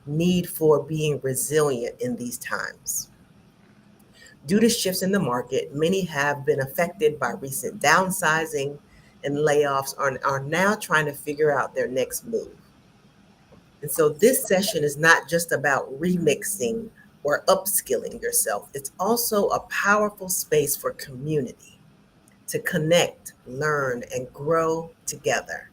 need for being resilient in these times. Due to shifts in the market, many have been affected by recent downsizing and layoffs are now trying to figure out their next move. And so this session is not just about remixing or upskilling yourself. It's also a powerful space for community to connect, learn, and grow together.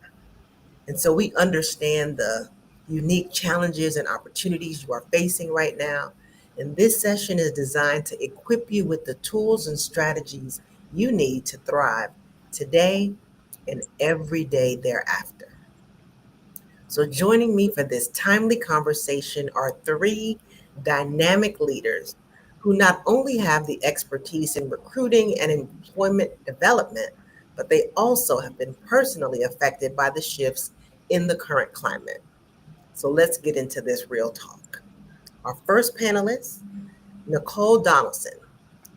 And so we understand the unique challenges and opportunities you are facing right now. And this session is designed to equip you with the tools and strategies you need to thrive today and every day thereafter. So, joining me for this timely conversation are three dynamic leaders who not only have the expertise in recruiting and employment development, but they also have been personally affected by the shifts in the current climate. So, let's get into this real talk. Our first panelist, Nicole Donaldson,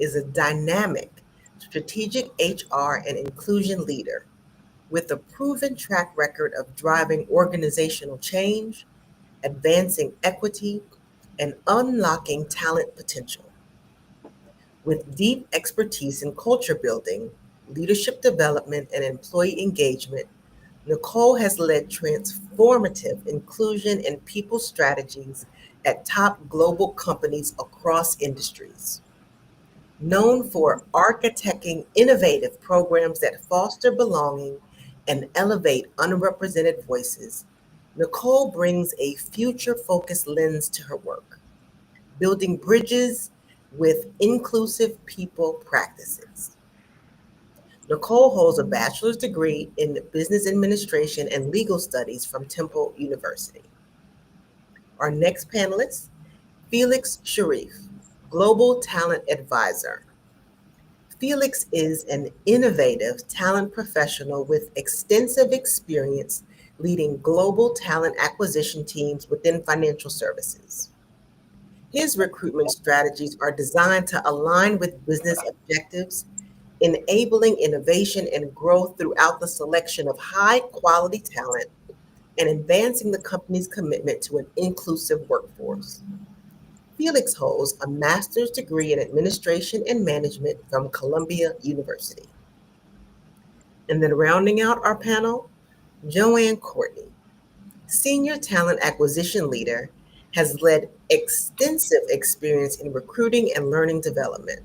is a dynamic strategic HR and inclusion leader with a proven track record of driving organizational change, advancing equity, and unlocking talent potential. With deep expertise in culture building, leadership development, and employee engagement, Nicole has led transformative inclusion and people strategies at top global companies across industries. Known for architecting innovative programs that foster belonging and elevate unrepresented voices, Nicole brings a future focused lens to her work, building bridges with inclusive people practices. Nicole holds a bachelor's degree in business administration and legal studies from Temple University. Our next panelist, Felix Shariff, Global Talent Advisor. Felix is an innovative talent professional with extensive experience leading global talent acquisition teams within financial services. His recruitment strategies are designed to align with business objectives, enabling innovation and growth throughout the selection of high quality talent and advancing the company's commitment to an inclusive workforce. Felix holds a master's degree in administration and management from Columbia University. And then rounding out our panel, Joanne Courtney, senior talent acquisition leader, has led extensive experience in recruiting and learning development.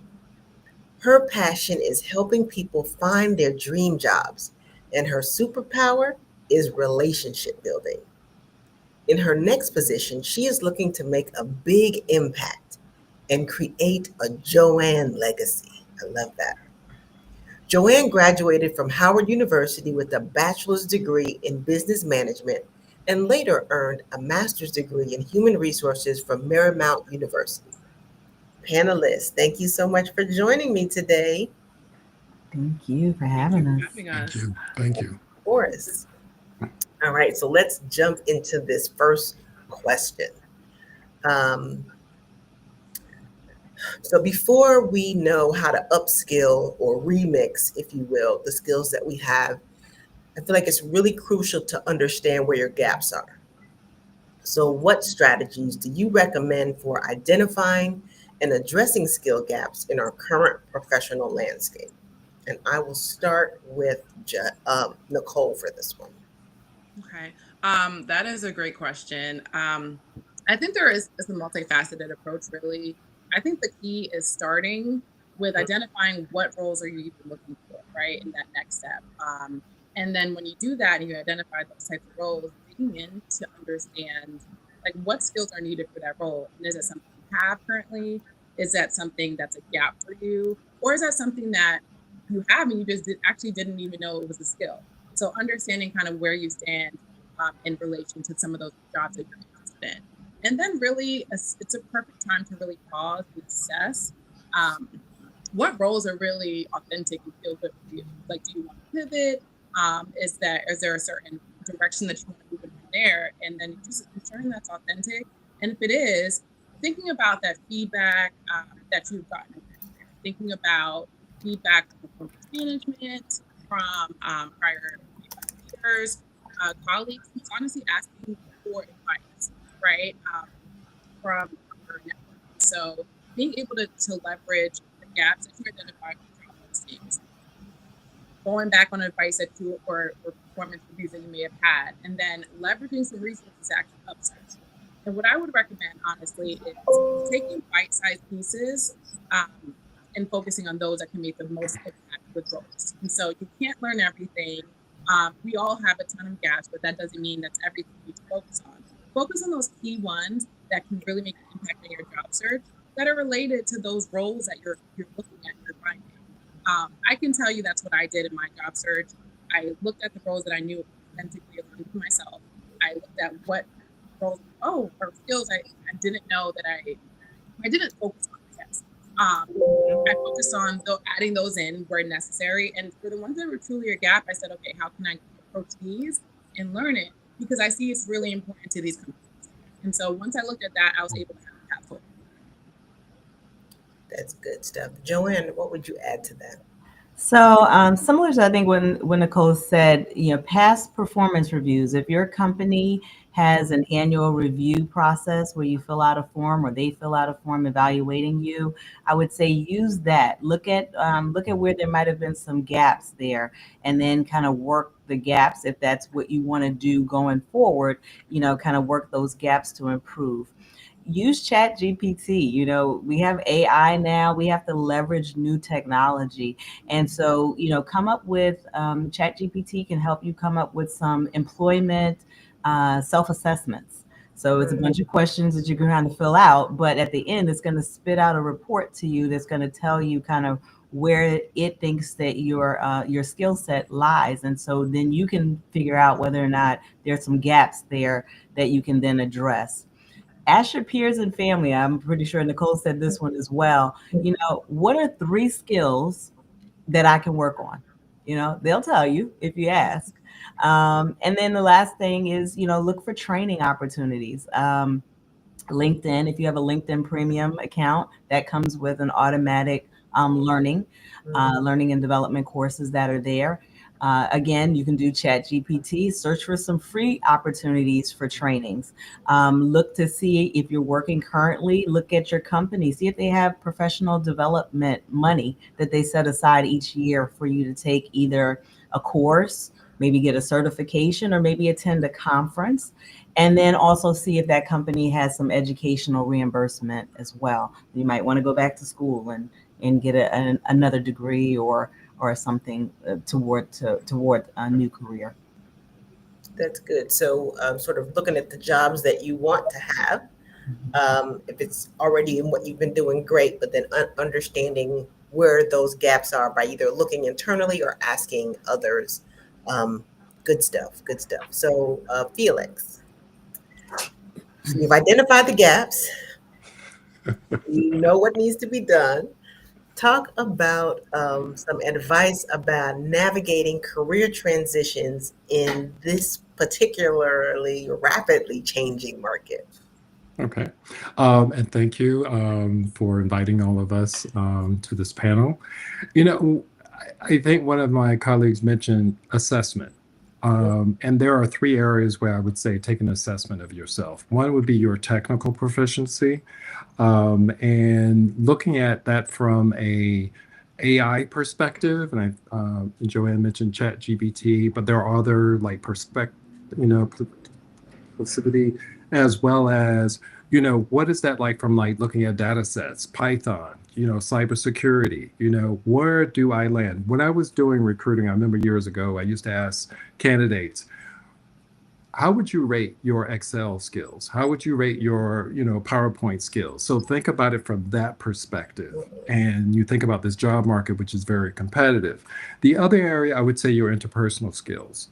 Her passion is helping people find their dream jobs, and her superpower is relationship building. In her next position, she is looking to make a big impact and create a Joanne legacy. I love that. Joanne graduated from Howard University with a bachelor's degree in business management and later earned a master's degree in human resources from Marymount University. Panelists, thank you so much for joining me today. Thank you for Thank you having for us. having Thank us. you. Thank you. Of course. All right, so let's jump into this first question. Um, so before we know how to upskill or remix, if you will, the skills that we have, I feel like it's really crucial to understand where your gaps are. So, what strategies do you recommend for identifying and addressing skill gaps in our current professional landscape? And I will start with Nicole for this one. Okay. That is a great question. I think there is a multifaceted approach, really. I think the key is starting with identifying what roles are you even looking for, right, in that next step. And then when you do that and you identify those types of roles, digging in to understand like what skills are needed for that role. And is it something you have currently? Is that something that's a gap for you? Or is that something that you have and you just actually didn't even know it was a skill? So understanding kind of where you stand in relation to some of those jobs that you're interested in. And then really, it's a perfect time to really pause and assess um, what roles are really authentic and feel good for you. Like, do you want to pivot? Is there a certain direction that you want to move in from there? And then just ensuring that's authentic. And if it is, thinking about that feedback that you've gotten in your career, thinking about feedback from performance management, from prior leaders, colleagues, who's honestly asking for advice, right? from your network. So being able to leverage the gaps that you identify from job listings, going back on advice that you or performance reviews that you may have had, and then leveraging some resources to actually upskill. And what I would recommend, honestly, is taking bite-sized pieces and focusing on those that can make the most impact with roles. And so you can't learn everything. We all have a ton of gaps, but that doesn't mean that's everything you need to focus on. Focus on those key ones that can really make an impact on your job search that are related to those roles that you're looking at, you're finding. I can tell you that's what I did in my job search. I looked at the roles that I knew authentically aligned with myself. I looked at what roles, or skills I didn't know that I didn't focus on, I guess. I focused on adding those in where necessary. And for the ones that were truly a gap, I said, okay, how can I approach these and learn it? Because I see it's really important to these companies. And so once I looked at that, I was able to have a path forward. That's good stuff. Joanne, what would you add to that? So similar to, I think, when Nicole said, past performance reviews, if your company has an annual review process where you fill out a form or they fill out a form evaluating you, I would say use that. Look at where there might have been some gaps there, and then kind of work the gaps if that's what you want to do going forward. Kind of work those gaps to improve. Use Chat GPT. We have AI now. We have to leverage new technology. And so, come up with Chat GPT can help you come up with some employment self-assessments. So it's a bunch of questions that you're going to fill out, but at the end, it's going to spit out a report to you that's going to tell you kind of where it thinks that your skill set lies. And so then you can figure out whether or not there's some gaps there that you can then address. Ask your peers and family. I'm pretty sure Nicole said this one as well. What are 3 skills that I can work on? They'll tell you if you ask. And then the last thing is, look for training opportunities. LinkedIn, if you have a LinkedIn premium account, that comes with an automatic learning and development courses that are there. Again, you can do Chat GPT, search for some free opportunities for trainings. Look to see if you're working currently, look at your company, see if they have professional development money that they set aside each year for you to take either a course, maybe get a certification, or maybe attend a conference. And then also see if that company has some educational reimbursement as well. You might want to go back to school and get another degree or something toward a new career. That's good. So sort of looking at the jobs that you want to have, if it's already in what you've been doing, great, but then understanding where those gaps are by either looking internally or asking others. Good stuff. So Felix, so you've identified the gaps. You know what needs to be done. Talk about some advice about navigating career transitions in this particularly rapidly changing market. Okay. And thank you for inviting all of us to this panel. I think one of my colleagues mentioned assessment. And there are 3 areas where I would say take an assessment of yourself. One would be your technical proficiency, and looking at that from a AI perspective. And Joanne mentioned Chat GPT, but there are other like specificity, as well as what is that like from like looking at data sets, Python, cybersecurity, where do I land? When I was doing recruiting, I remember years ago, I used to ask candidates, how would you rate your Excel skills? How would you rate your, PowerPoint skills? So think about it from that perspective. And you think about this job market, which is very competitive. The other area, I would say your interpersonal skills.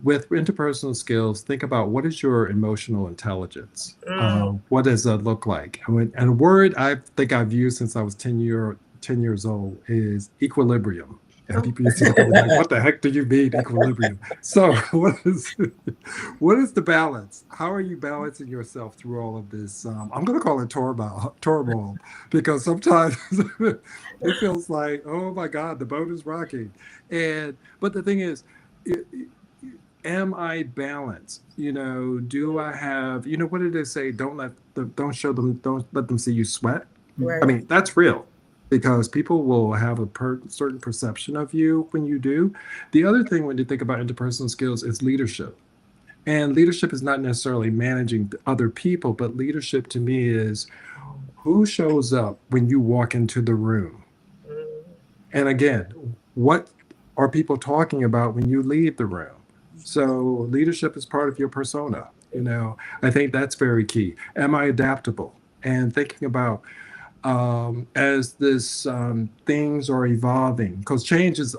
With interpersonal skills, think about what is your emotional intelligence? What does that look like? And a word I think I've used since I was 10 years old is equilibrium. And people used to look at me like, what the heck do you mean equilibrium? So what is the balance? How are you balancing yourself through all of this? I'm going to call it turmoil, because sometimes it feels like, oh my God, the boat is rocking. But the thing is, am I balanced? Do I have, what did they say? Don't let them see you sweat. I Right. mean, that's real because people will have a certain perception of you when you do. The other thing when you think about interpersonal skills is leadership. And leadership is not necessarily managing other people, but leadership to me is who shows up when you walk into the room. Mm, And again, what are people talking about when you leave the room? So leadership is part of your persona. I think that's very key. Am I adaptable? And thinking about as this things are evolving, because change is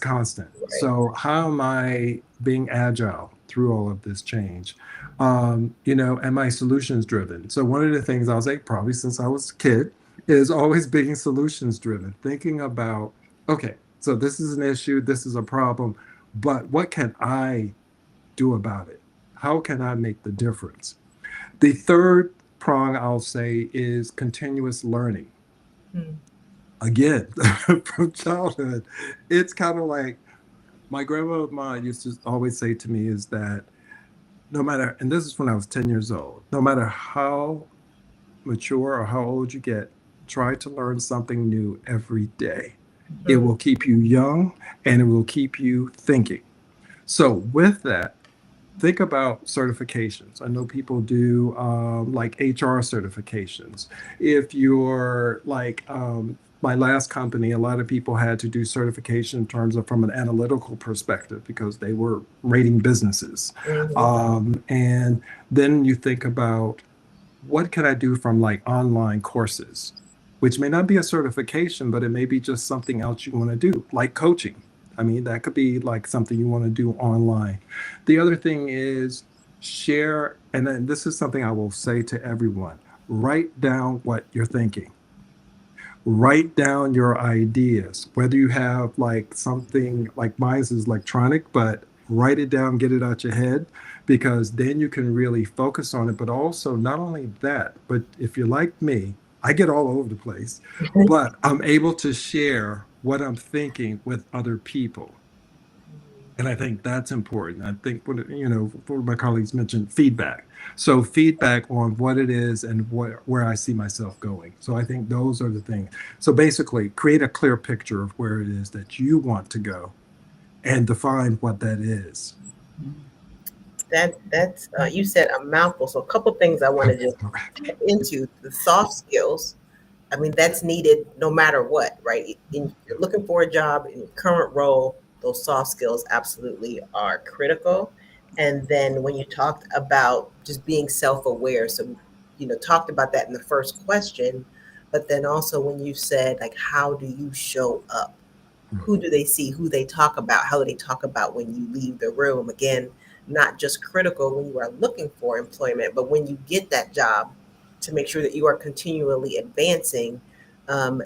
constant. right. So how am I being agile through all of this change? Am I solutions driven? So one of the things I'll say, probably since I was a kid, is always being solutions driven, thinking about, okay, so this is an issue, this is a problem, but what can I do about it? How can I make the difference? The third prong I'll say is continuous learning. Mm, Again, from childhood, it's kind of like my grandma used to always say to me is that no matter, and this is when I was 10 years old, no matter how mature or how old you get, try to learn something new every day. It mm, will keep you young and it will keep you thinking. So, with that, think about certifications. I know people do like HR certifications. If you're like my last company, a lot of people had to do certification in terms of from an analytical perspective because they were rating businesses. mhm. And then you think about what can I do from like online courses, which may not be a certification, but it may be just something else you want to do, like coaching. I mean, that could be like something you want to do online. The other thing is share, and then this is something I will say to everyone, write down what you're thinking. Write down your ideas, whether you have like something like mine is electronic, but write it down, get it out your head, because then you can really focus on it. But also, not only that, but if you're like me, I get all over the place, but I'm able to share what I'm thinking with other people. And I think that's important. I think what my colleagues mentioned, feedback. So feedback on what it is and where I see myself going. So I think those are the things. So basically, create a clear picture of where it is that you want to go and define what that is. That's you said a mouthful. So a couple things I want to just tap into the soft skills. I mean, that's needed no matter what, right? You're looking for a job in your current role, those soft skills absolutely are critical. And then when you talked about just being self-aware, so talked about that in the first question, but then also when you said like, how do you show up? Who do they see? Who they talk about? How do they talk about when you leave the room? Again, not just critical when you are looking for employment, but when you get that job, to make sure that you are continually advancing,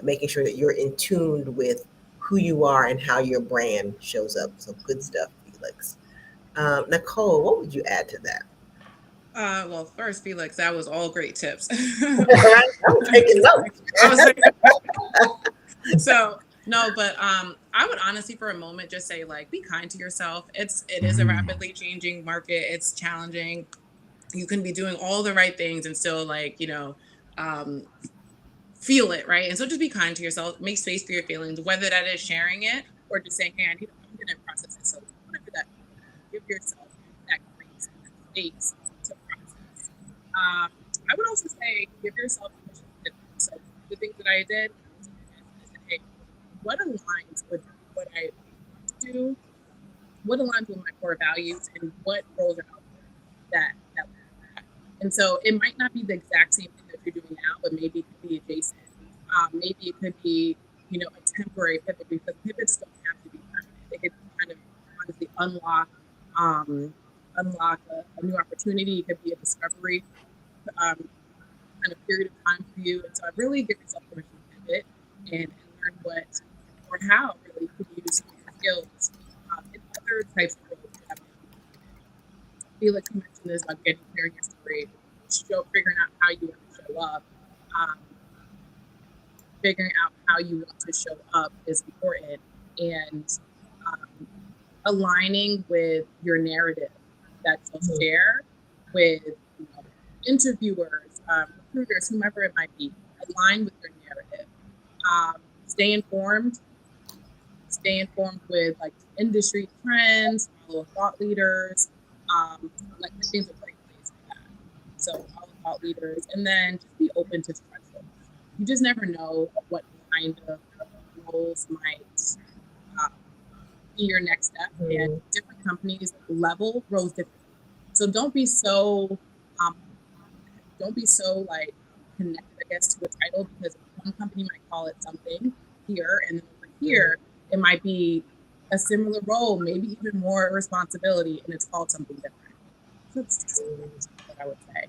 making sure that you're in tune with who you are and how your brand shows up. So good stuff, Felix. Nicole, what would you add to that? Well, first, Felix, that was all great tips. I'm taking notes. I was like, so no, but I would honestly for a moment just say like be kind to yourself. It is a rapidly changing market. It's challenging. You can be doing all the right things and still like, um feel it, right? And so just be kind to yourself, make space for your feelings, whether that is sharing it or just saying, hey, I'm gonna process it. So whatever that means, give yourself that grace and that space to process. I would also say give yourself permission to pivot. So the things that I did, I was and I said, hey, what aligns with what I want to do? What aligns with my core values and what roles are out there that and so it might not be the exact same thing that you're doing now, but maybe it could be adjacent. Maybe it could be, a temporary pivot because pivots don't have to be permanent. They could kind of honestly unlock a new opportunity. It could be a discovery kind of period of time for you. And so I really give yourself permission to pivot and learn what or how really you can use some of your skills in other types of roles that might be Felix mentioned this about getting clear in your story, figuring out how you want to show up. Um, Figuring out how you want to show up is important. And um, aligning with your narrative that you'll share with, you know, interviewers, recruiters, whomever it might be. Align with your narrative. Stay informed. Stay informed with like industry trends, follow thought leaders. Like LinkedIn's a great place for that. So follow thought leaders, and then just be open to stretches. You just never know what kind of roles might be your next step, and different companies level roles differently. So don't be so like connected, I guess, to a title, because one company might call it something here, and then over here it might be a similar role, maybe even more responsibility, and it's called something different. So that's just what I would say.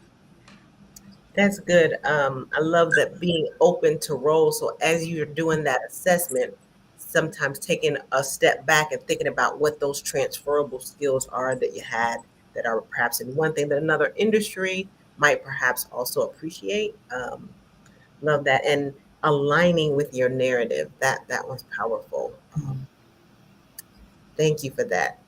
That's good. I love that, being open to roles. So as you're doing that assessment, sometimes taking a step back and thinking about what those transferable skills are that you had that are perhaps in one thing that another industry might perhaps also appreciate. Love that. And aligning with your narrative. That was powerful. Thank you for that.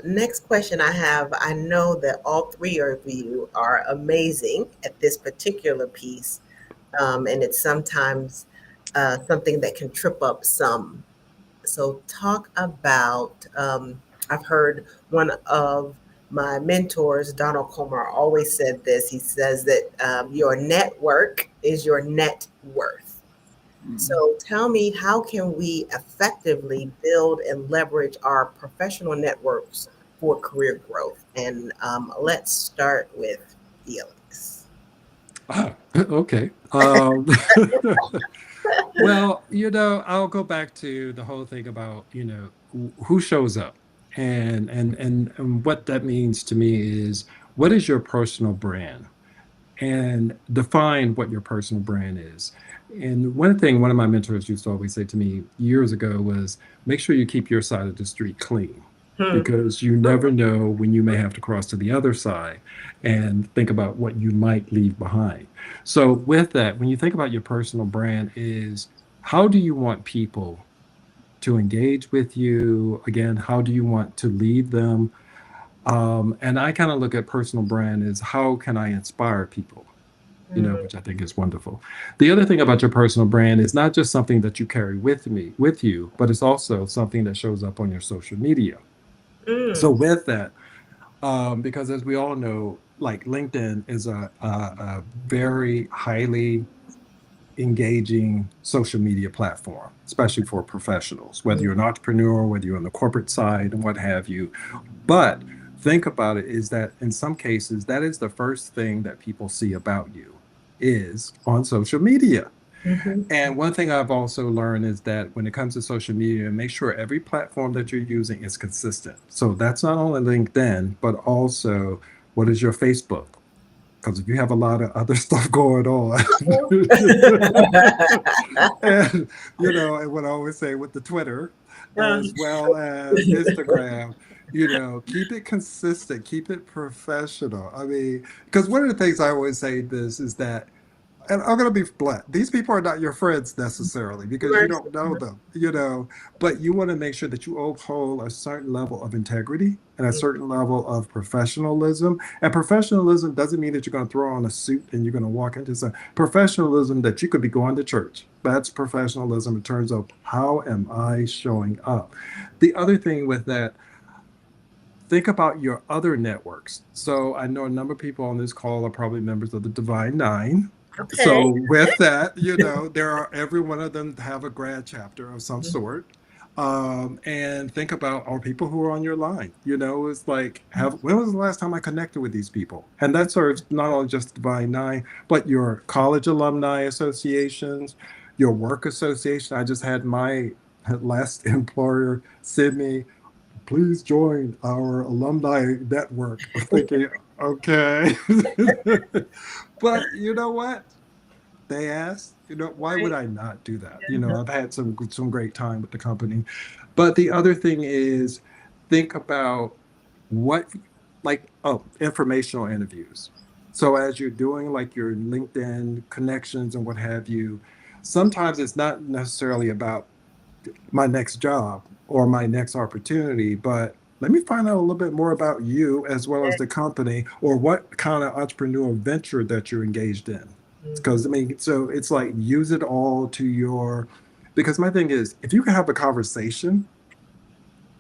Next question I have, I know that all three of you are amazing at this particular piece, and it's sometimes something that can trip up some. So talk about, I've heard one of my mentors, Donald Comer, always said this. He says that your network is your net worth. So tell me, how can we effectively build and leverage our professional networks for career growth? And let's start with Felix. Okay. Well, I'll go back to the whole thing about, who shows up, and what that means to me is, what is your personal brand? And define what your personal brand is. And one thing one of my mentors used to always say to me years ago was, make sure you keep your side of the street clean, because you never know when you may have to cross to the other side, and think about what you might leave behind. So with that, when you think about your personal brand, is how do you want people to engage with you? Again, how do you want to lead them? And I kind of look at personal brand as, how can I inspire people? Which I think is wonderful. The other thing about your personal brand is not just something that you carry with you, but it's also something that shows up on your social media. So with that, because as we all know, like LinkedIn is a very highly engaging social media platform, especially for professionals, whether you're an entrepreneur, whether you're on the corporate side and what have you. But think about it, is that in some cases, that is the first thing that people see about you, is on social media. And one thing I've also learned is that when it comes to social media, make sure every platform that you're using is consistent. So that's not only LinkedIn, but also, what is your Facebook? Because if you have a lot of other stuff going on, and and what I always say with the Twitter, as well as Instagram, keep it consistent, keep it professional. I mean, because one of the things I always say this is that, and I'm going to be blunt, these people are not your friends necessarily, because you don't know them, but you want to make sure that you uphold a certain level of integrity and a certain level of professionalism. And professionalism doesn't mean that you're going to throw on a suit and you're going to walk into some professionalism, that you could be going to church. That's professionalism in terms of, how am I showing up? The other thing with that, think about your other networks. So I know a number of people on this call are probably members of the Divine Nine. Okay. So with that, there are, every one of them have a grad chapter of some sort. And think about, are people who are on your line, it's like, when was the last time I connected with these people? And that serves not only just Divine Nine, but your college alumni associations, your work association. I just had my last employer send me, please join our alumni network. I'm thinking, okay. But you know what? They asked, why would I not do that? I've had some great time with the company. But the other thing is, think about what, like, informational interviews. So as you're doing like your LinkedIn connections and what have you, sometimes it's not necessarily about my next job or my next opportunity, but let me find out a little bit more about you as well as the company or what kind of entrepreneurial venture that you're engaged in. Because I mean, so it's like use it all to your, because my thing is, if you can have a conversation,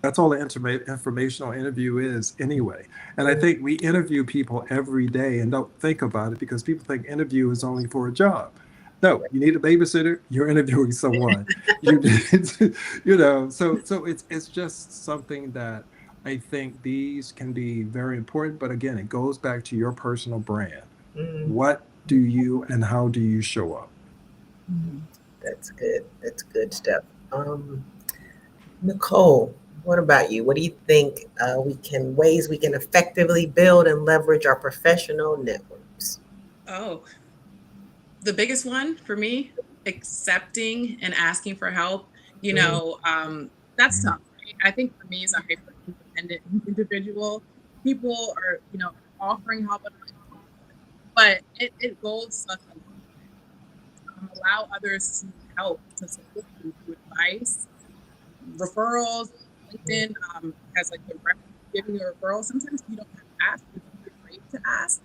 that's all the informational interview is anyway. And I think we interview people every day and don't think about it because people think interview is only for a job. No, you need a babysitter, you're interviewing someone. You need, so it's just something that I think these can be very important. But again, it goes back to your personal brand. What do you and how do you show up? That's good. That's good stuff. Nicole, what about you? What do you think ways we can effectively build and leverage our professional networks? Oh, the biggest one for me, accepting and asking for help. That's tough. Right? I think for me as a hyper independent individual, people are, offering help, but it goes such a long way. Allow others to help, to support you through advice, referrals. LinkedIn has like the giving you a referral. Sometimes you don't have to ask, but you're afraid to ask.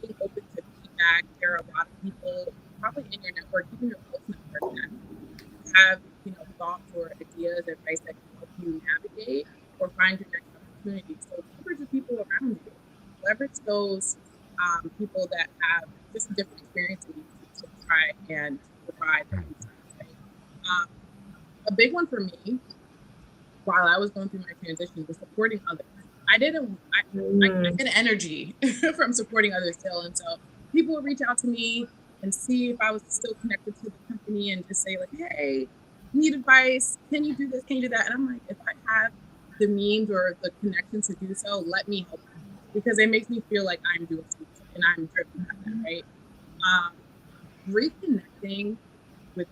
Being open to feedback. There are a lot of people probably in your network, even your close network, that have thoughts or ideas, advice that can help you navigate or find your next opportunity. So leverage the people around you. Leverage those people that have just different experiences to try and provide that insight. Right? A big one for me, while I was going through my transition, was supporting others. I get energy from supporting others still. And so people would reach out to me and see if I was still connected to the company and just say like, hey, need advice. Can you do this? Can you do that? And I'm like, if I have the means or the connections to do so, let me help you, because it makes me feel like I'm doing something and I'm driven by that, right? Reconnecting with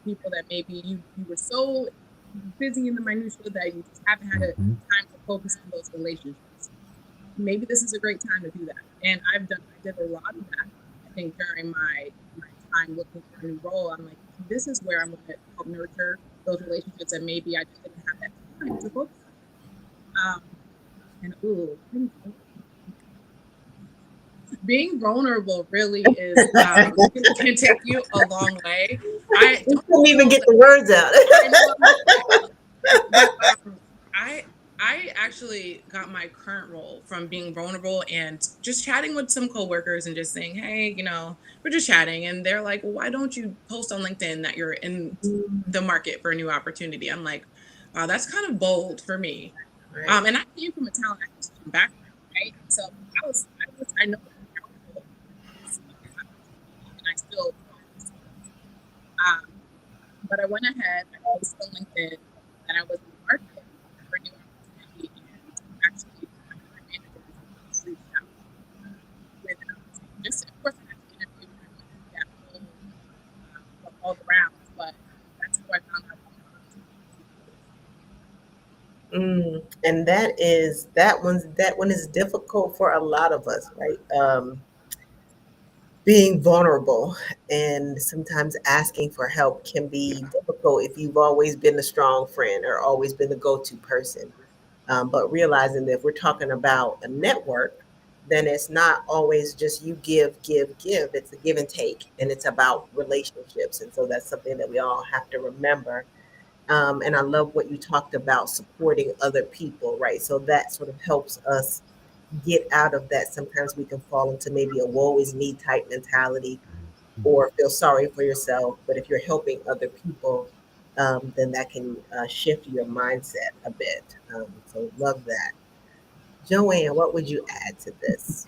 people that maybe you were so busy in the minutiae that you just haven't had a time to focus on those relationships. Maybe this is a great time to do that. And I did a lot of that. I think during my time looking for a new role, I'm like, this is where I'm going to help nurture those relationships that maybe I just didn't have that time to focus on. Being vulnerable really is can take you a long way. I don't even get the words out. I actually got my current role from being vulnerable and just chatting with some coworkers and just saying, hey, we're just chatting. And they're like, well, why don't you post on LinkedIn that you're in the market for a new opportunity? I'm like, wow, that's kind of bold for me. Right. And I came from a talent acquisition background, right? So I know and I still but I went ahead, I posted on LinkedIn that I was in the market for a new opportunity, and actually my manager reached out with just, of course, I had to interview that all the rounds, but that's how I found out. And that one is difficult for a lot of us, right? Being vulnerable and sometimes asking for help can be difficult if you've always been a strong friend or always been the go-to person. But realizing that if we're talking about a network, then it's not always just you give. It's a give and take, and it's about relationships. And so that's something that we all have to remember. And I love what you talked about, supporting other people, right? So that sort of helps us get out of that. Sometimes we can fall into maybe a woe is me type mentality or feel sorry for yourself. But if you're helping other people, then that can shift your mindset a bit. So love that. Joanne, what would you add to this?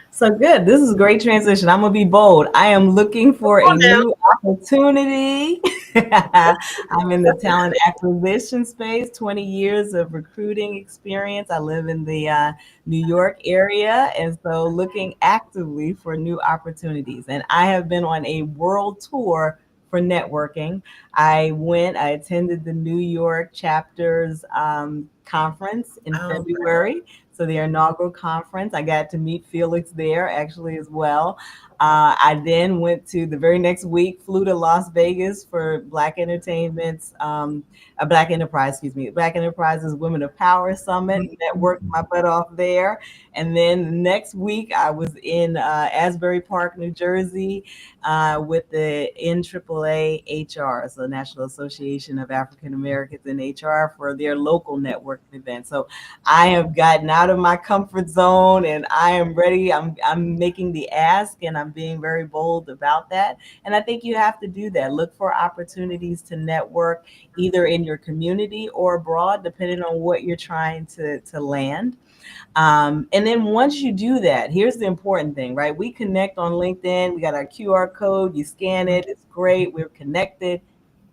So good. This is a great transition. I'm going to be bold. I am looking for a new opportunity. I'm in the talent acquisition space, 20 years of recruiting experience. I live in the New York area, and so looking actively for new opportunities. And I have been on a world tour for networking. I attended the New York chapter's conference in February. So their inaugural conference, I got to meet Felix there actually as well. I then went to the very next week, flew to Las Vegas for Black Entertainment's, Black Enterprise, excuse me, Black Enterprise's Women of Power Summit. Networked my butt off there. And then the next week, I was in Asbury Park, New Jersey, with the NAAA HR, so National Association of African Americans in HR, for their local networking event. So I have gotten out of my comfort zone, and I am ready. I'm making the ask, and I'm being very bold about that. And I think you have to do that. Look for opportunities to network either in your community or abroad, depending on what you're trying to land. And then once you do that, here's the important thing, right? We connect on LinkedIn. We got our QR code. You scan it. It's great. We're connected.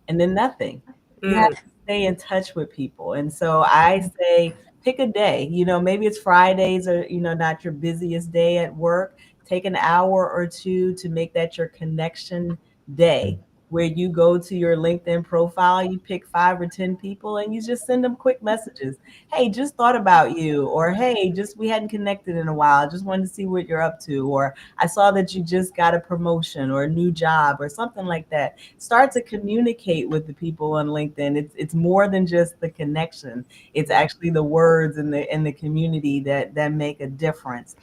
And then nothing. You have to stay in touch with people. And so I say, pick a day. Maybe it's Fridays or, not your busiest day at work. Take an hour or two to make that your connection day, where you go to your LinkedIn profile, you pick 5 or 10 people, and you just send them quick messages. Hey, just thought about you. Or, hey, we hadn't connected in a while. I just wanted to see what you're up to. Or I saw that you just got a promotion or a new job or something like that. Start to communicate with the people on LinkedIn. It's more than just the connection. It's actually the words and the community that make a difference.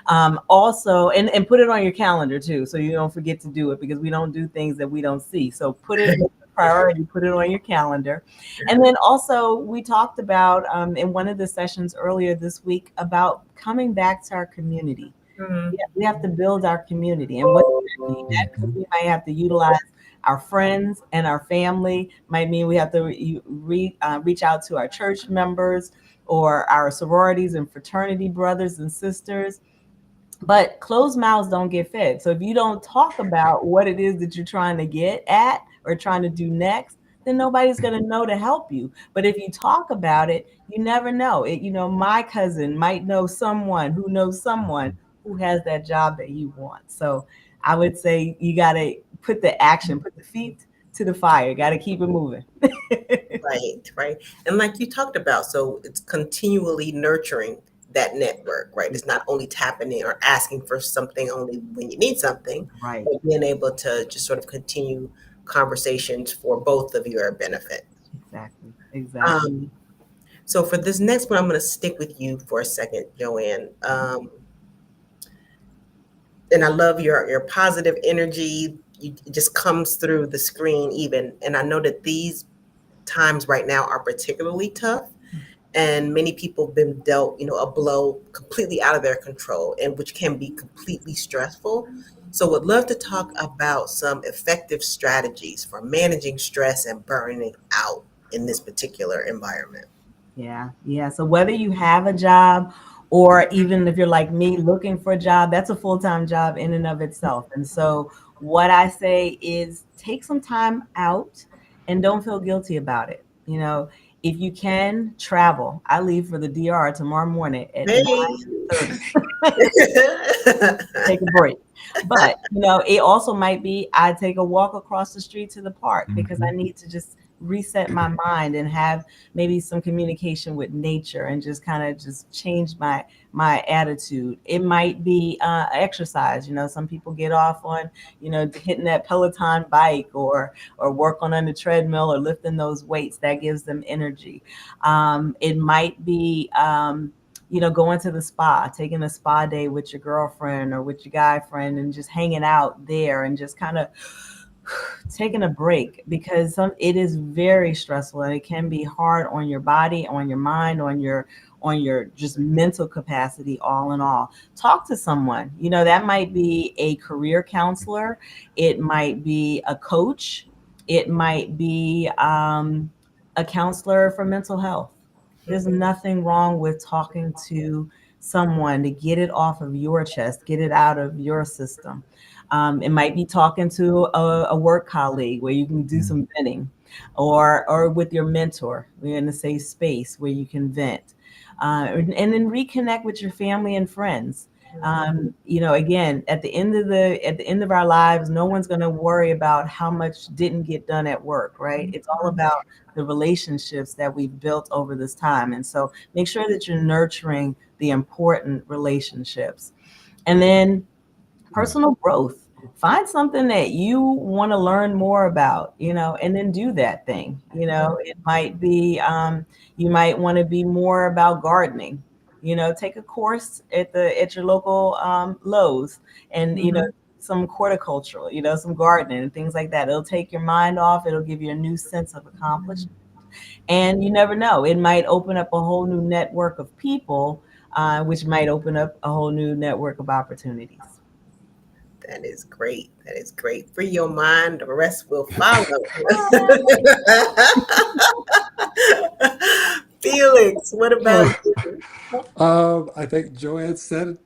Also, and put it on your calendar too, so you don't forget to do it, because we don't do things that we don't see. So put it as a priority, put it on your calendar. And then also, we talked about in one of the sessions earlier this week about coming back to our community. We have to build our community. And what does that mean? That means we might have to utilize our friends and our family. Might mean we have to reach out to our church members or our sororities and fraternity brothers and sisters. But closed mouths don't get fed. So if you don't talk about what it is that you're trying to get at or trying to do next, then nobody's going to know to help you. But if you talk about it, you never know. My cousin might know someone who knows someone who has that job that you want. So I would say you got to put the feet to the fire. Got to keep it moving. Right. And like you talked about, so it's continually nurturing that network, right? It's not only tapping in or asking for something only when you need something, right? But being able to just sort of continue conversations for both of your benefit. Exactly. So for this next one, I'm going to stick with you for a second, Joanne. And I love your positive energy. It just comes through the screen even. And I know that these times right now are particularly tough. And many people have been dealt, a blow completely out of their control, and which can be completely stressful. So would love to talk about some effective strategies for managing stress and burning out in this particular environment. Yeah. So whether you have a job or even if you're like me looking for a job, that's a full-time job in and of itself. And so what I say is take some time out and don't feel guilty about it. If you can travel, I leave for the DR tomorrow morning at 9:30. Take a break. But, it also might be I take a walk across the street to the park because I need to just reset my mind and have maybe some communication with nature and just kind of just change my attitude. It might be exercise. Some people get off on, hitting that Peloton bike or work on the treadmill or lifting those weights. That gives them energy. It might be going to the spa, taking a spa day with your girlfriend or with your guy friend and just hanging out there and just kind of taking a break, because it is very stressful and it can be hard on your body, on your mind, on your just mental capacity. All in all, talk to someone. That might be a career counselor, it might be a coach, it might be a counselor for mental health. There's nothing wrong with talking to someone to get it off of your chest, get it out of your system. It might be talking to a work colleague where you can do some venting, or with your mentor. We're in a safe space where you can vent, and then reconnect with your family and friends. Again, at the end of our lives, no one's going to worry about how much didn't get done at work, right? It's all about the relationships that we've built over this time. And so make sure that you're nurturing the important relationships. And then personal growth. Find something that you want to learn more about, and then do that thing. It might be, you might want to be more about gardening. Take a course at your local Lowe's, and some horticultural, some gardening and things like that. It'll take your mind off. It'll give you a new sense of accomplishment. And you never know, it might open up a whole new network of people, which might open up a whole new network of opportunities. That is great. That is great. Free your mind, the rest will follow. Felix, what about you? I think Joanne said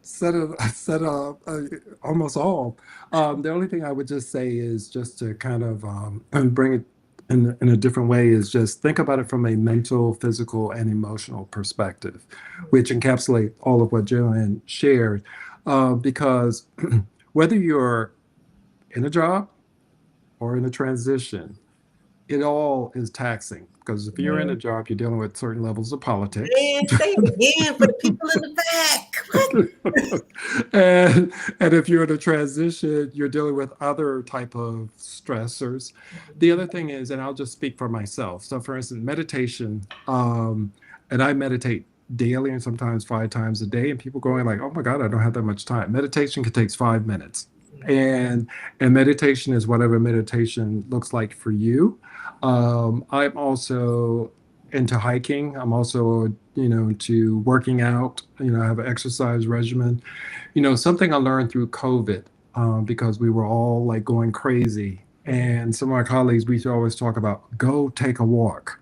almost all. The only thing I would just say is just to kind of and bring it in a different way is just think about it from a mental, physical, and emotional perspective, which encapsulate all of what Joanne shared. Because whether you're in a job or in a transition, it all is taxing. Because if you're in a job, you're dealing with certain levels of politics. Man, say it again for the people in the back. and if you're in a transition, you're dealing with other type of stressors. The other thing is, and I'll just speak for myself. So for instance, meditation, and I meditate daily and sometimes 5 times a day, and people going like, oh my God, I don't have that much time. Meditation can take 5 minutes. And meditation is whatever meditation looks like for you. I'm also into hiking. I'm also, to working out. I have an exercise regimen. Something I learned through COVID, because we were all like going crazy. And some of my colleagues, we used to always talk about go take a walk.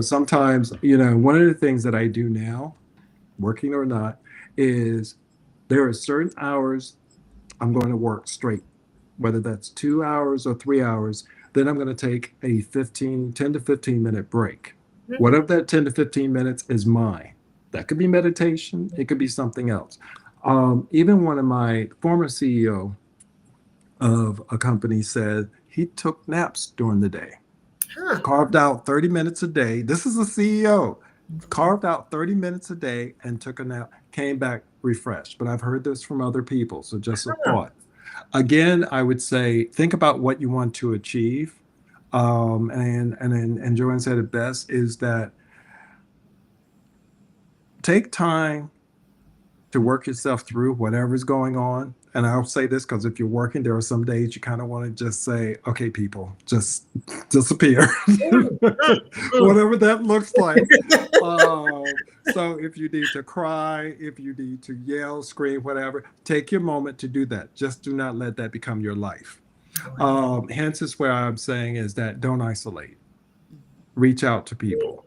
Sometimes, one of the things that I do now, working or not, is there are certain hours I'm going to work straight, whether that's 2 hours or 3 hours. Then I'm going to take a 10 to 15 minute break. Whatever that 10 to 15 minutes is mine. That could be meditation. It could be something else. Even one of my former CEO of a company said he took naps during the day. Carved out 30 minutes a day. This is a CEO. Carved out 30 minutes a day and took a nap, came back refreshed. But I've heard this from other people, so just a thought. Again, I would say think about what you want to achieve. And Joanne said it best, is that take time to work yourself through whatever's going on. And I'll say this because if you're working, there are some days you kind of want to just say, okay, people, just disappear. Whatever that looks like. So if you need to cry, if you need to yell, scream, whatever, take your moment to do that. Just do not let that become your life. Hence is where I'm saying is that don't isolate. Reach out to people.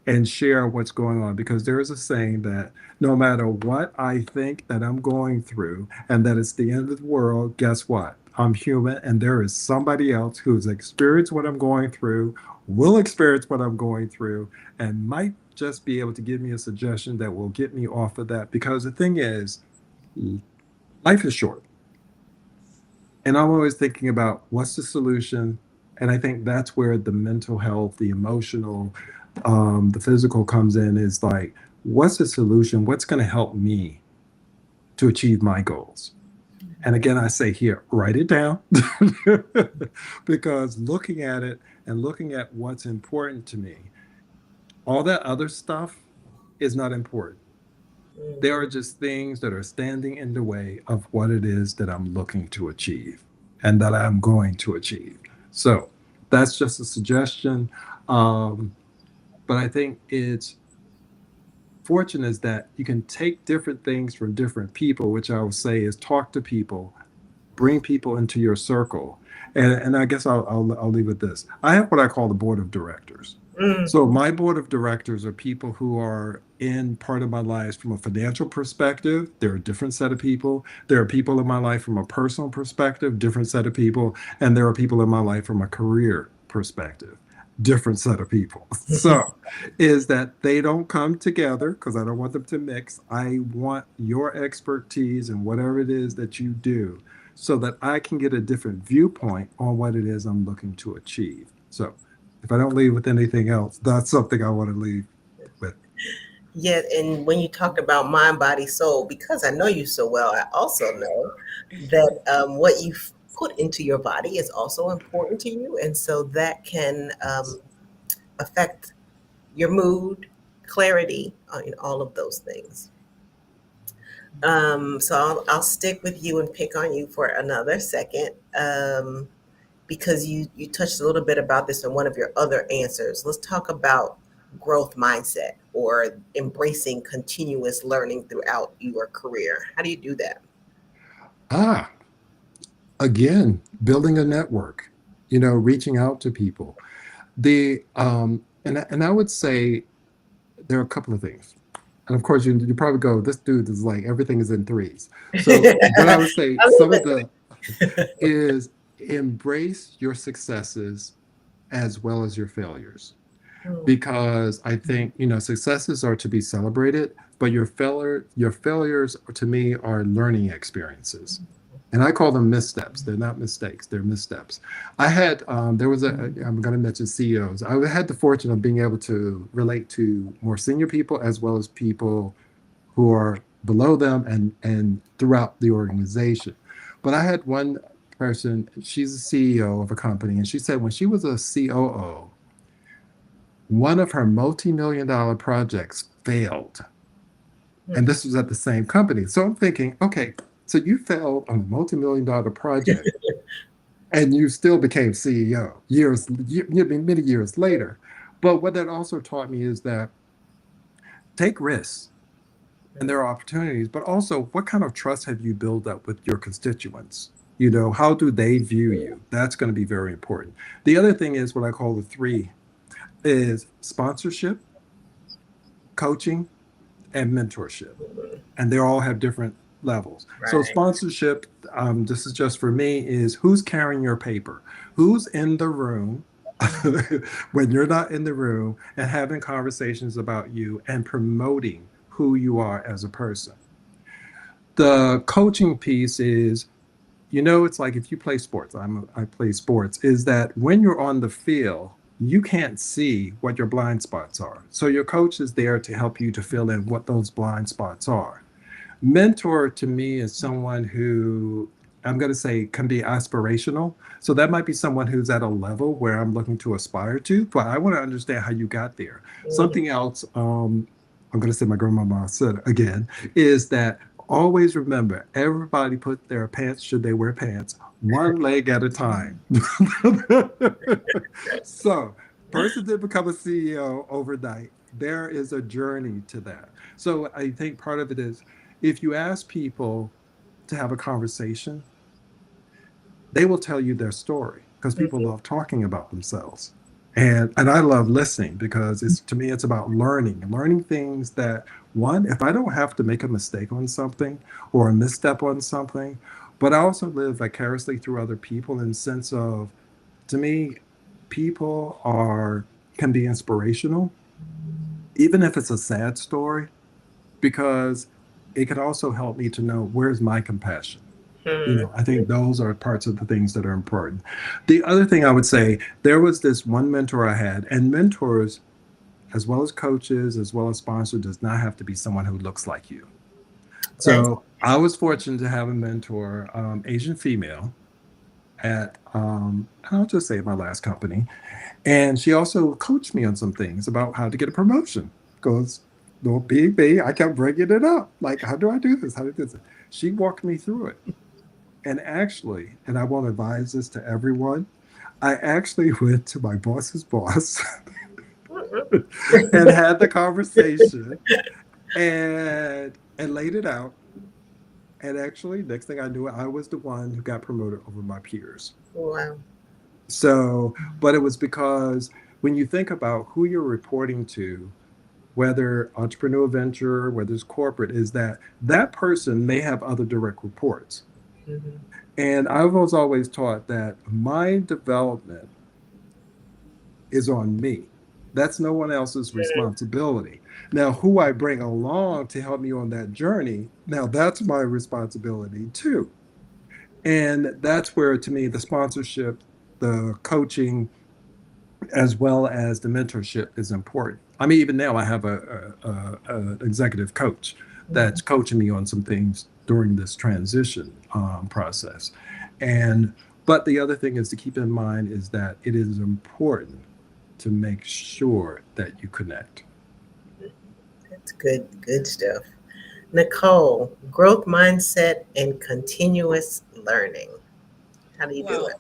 And share what's going on, because there is a saying that no matter what I think that I'm going through and that it's the end of the world, guess what? I'm human, and there is somebody else who's experienced what I'm going through, will experience what I'm going through, and might just be able to give me a suggestion that will get me off of that. Because the thing is, life is short. And I'm always thinking about what's the solution. And I think that's where the mental health, the emotional, the physical comes in, is like, what's the solution? What's going to help me to achieve my goals? And again, I say here, write it down. Because looking at it and looking at what's important to me, all that other stuff is not important. There are just things that are standing in the way of what it is that I'm looking to achieve and that I'm going to achieve. So that's just a suggestion. But I think it's fortunate is that you can take different things from different people, which I would say is talk to people, bring people into your circle. And I guess I'll leave with this. I have what I call the board of directors. So my board of directors are people who are in part of my life from a financial perspective. They're a different set of people. There are people in my life from a personal perspective, different set of people. And there are people in my life from a career perspective, different set of people. So is that they don't come together because I don't want them to mix. I want your expertise in whatever it is that you do so that I can get a different viewpoint on what it is I'm looking to achieve. So if I don't leave with anything else, that's something I want to leave with. Yet, and when you talked about mind, body, soul, because I know you so well, I also know that what you put into your body is also important to you. And so that can affect your mood, clarity, and all of those things. So I'll stick with you and pick on you for another second, because you touched a little bit about this in one of your other answers. Let's talk about growth mindset or embracing continuous learning throughout your career. How do you do that? Ah, again, building a network, reaching out to people. And I would say there are a couple of things. And of course, you probably go, this dude is like everything is in threes. So, but I would say I some love of the it. is embrace your successes as well as your failures. Mm, Because I think, successes are to be celebrated, but your failures to me are learning experiences. And I call them missteps. They're not mistakes, they're missteps. There was I'm going to mention CEOs. I had the fortune of being able to relate to more senior people as well as people who are below them and throughout the organization. But I had one person, she's a CEO of a company, and she said when she was a COO, one of her multi-million dollar projects failed. And mm. this was at the same company. So I'm thinking, okay, so you failed on a multi-million dollar project and you still became CEO many years later. But what that also taught me is that take risks and there are opportunities, but also what kind of trust have you built up with your constituents? How do they view you? That's going to be very important. The other thing is what I call the three is sponsorship, coaching, and mentorship. And they all have different levels. So Right. sponsorship, this is just for me, is who's carrying your paper? Who's in the room when you're not in the room and having conversations about you and promoting who you are as a person? The coaching piece is, it's like if you play sports, I play sports, is that when you're on the field, you can't see what your blind spots are. So your coach is there to help you to fill in what those blind spots are. Mentor to me is someone who I'm going to say can be aspirational. So that might be someone who's at a level where I'm looking to aspire to, but I want to understand how you got there. Mhm. Something else, I'm going to say my grandmama said again, is that always remember everybody put their pants, should they wear pants, one leg at a time. So, person did become a CEO overnight. There is a journey to that. So, I think part of it is if you ask people to have a conversation, they will tell you their story because people Mhm. love talking about themselves. And I love listening because it's to me it's about learning things that one, if I don't have to make a mistake on something or a misstep on something, but I also live vicariously through other people in the sense of to me, people are can be inspirational, even if it's a sad story, because it can also help me to know where's my compassion. Mhm. I think those are parts of the things that are important. The other thing I would say, there was this one mentor I had, and mentors, as well as coaches, as well as sponsors, does not have to be someone who looks like you. Okay. So I was fortunate to have a mentor, Asian female, at I'll just say my last company, and she also coached me on some things about how to get a promotion. Because no being me, I kept bringing it up. Like, how do I do this? How do I do this? She walked me through it. And actually, and I want to advise this to everyone, I actually went to my boss's boss and had the conversation and laid it out. And actually, next thing I knew, I was the one who got promoted over my peers. Wow. So, but it was because when you think about who you're reporting to, whether entrepreneur venture, whether it's corporate, is that that person may have other direct reports. Mhm. And I was always taught that my development is on me. That's no one else's responsibility. Now, who I bring along to help me on that journey, now that's my responsibility too. And that's where, to me, the sponsorship, the coaching, as well as the mentorship is important. I mean, even now I have a executive coach that's coaching me on some things during this transition process. And but the other thing is to keep in mind is that it is important to make sure that you connect. That's good stuff. Nicole, growth mindset and continuous learning. How do you do it?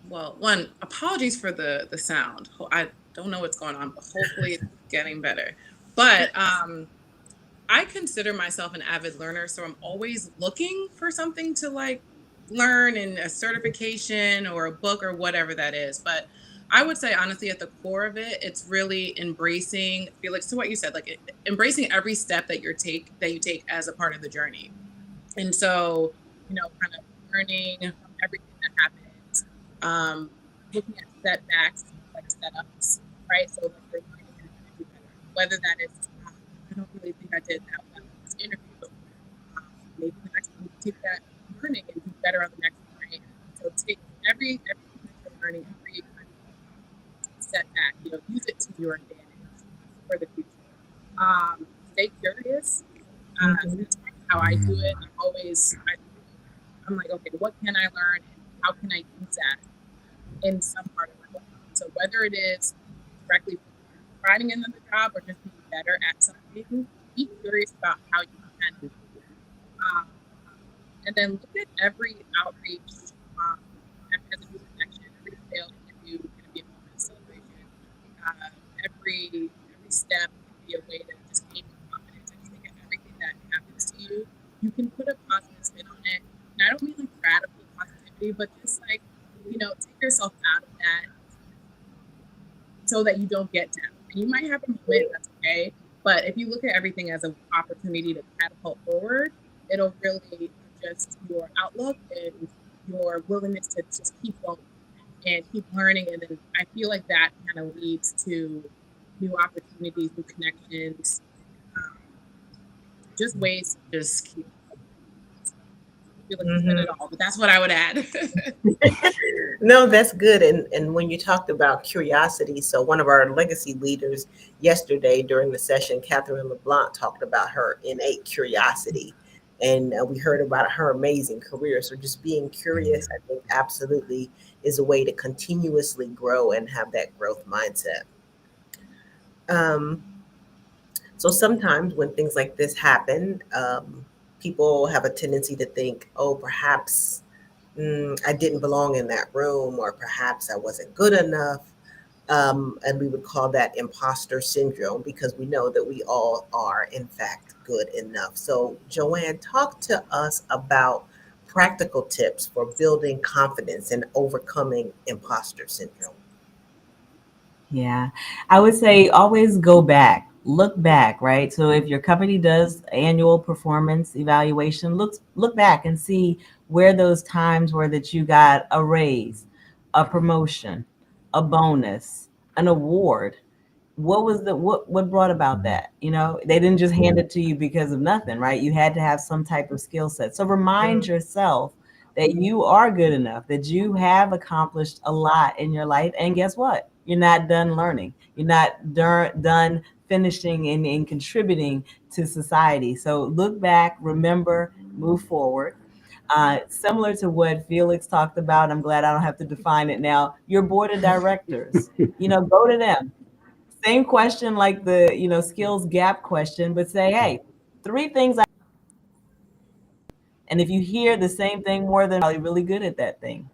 Well, one, apologies for the sound. I don't know what's going on, but hopefully it's getting better. But I consider myself an avid learner, so I'm always looking for something to like learn in a certification or a book or whatever that is. But I would say honestly, at the core of it, it's really embracing, Felix, to what you said, like embracing every step that you take as a part of the journey. And so, kind of learning from everything that happens, looking at setbacks, like setups, right? So like you're learning and trying to do better. Whether that is, I don't really think I did that well in this interview. Maybe the next one, take that learning and do better on the next one, right? So take everything that you're learning, every kind of setback, use it to your advantage for the future. Stay curious. That's how I do it. I'm like, okay, what can I learn and how can I use that in some part of my life? So whether it is directly finding another job or just being better at something, be curious about how you can do it. And then look at every outreach as a new connection, every failed interview can be a moment of celebration. Every step can be a way to just gain confidence. I just think of everything that happens to you, you can put a positive spin on it. And I don't mean like radical positivity, but just like, take yourself out of that so that you don't get down. And you might have a moment, that's okay. But if you look at everything as an opportunity to catapult forward, it'll really adjust your outlook and your willingness to just keep going and keep learning. And then I feel like that kind of leads to new opportunities, new connections, just ways to just keep. I feel like you said it all, but that's what I would add. No, that's good. And when you talked about curiosity, so one of our legacy leaders yesterday during the session, Catherine LeBlanc, talked about her innate curiosity. And we heard about her amazing career. So just being curious, I think absolutely is a way to continuously grow and have that growth mindset. So sometimes when things like this happen, people have a tendency to think, oh, perhaps I didn't belong in that room, or perhaps I wasn't good enough. And we would call that imposter syndrome because we know that we all are, in fact, good enough. So, Joanne, talk to us about practical tips for building confidence and overcoming imposter syndrome. Yeah, I would say always go back, look back, right? So if your company does annual performance evaluation, look back and see where those times were that you got a raise, a promotion, a bonus, an award. What brought about that? They didn't just hand it to you because of nothing, right? You had to have some type of skill set. So remind yourself that you are good enough, that you have accomplished a lot in your life. And guess what? You're not done learning. You're not done finishing and contributing to society. So look back, remember, move forward. Similar to what Felix talked about, I'm glad I don't have to define it now. Your board of directors, go to them. Same question like the, skills gap question, but say, hey, 3 things and if you hear the same thing more than probably really good at that thing.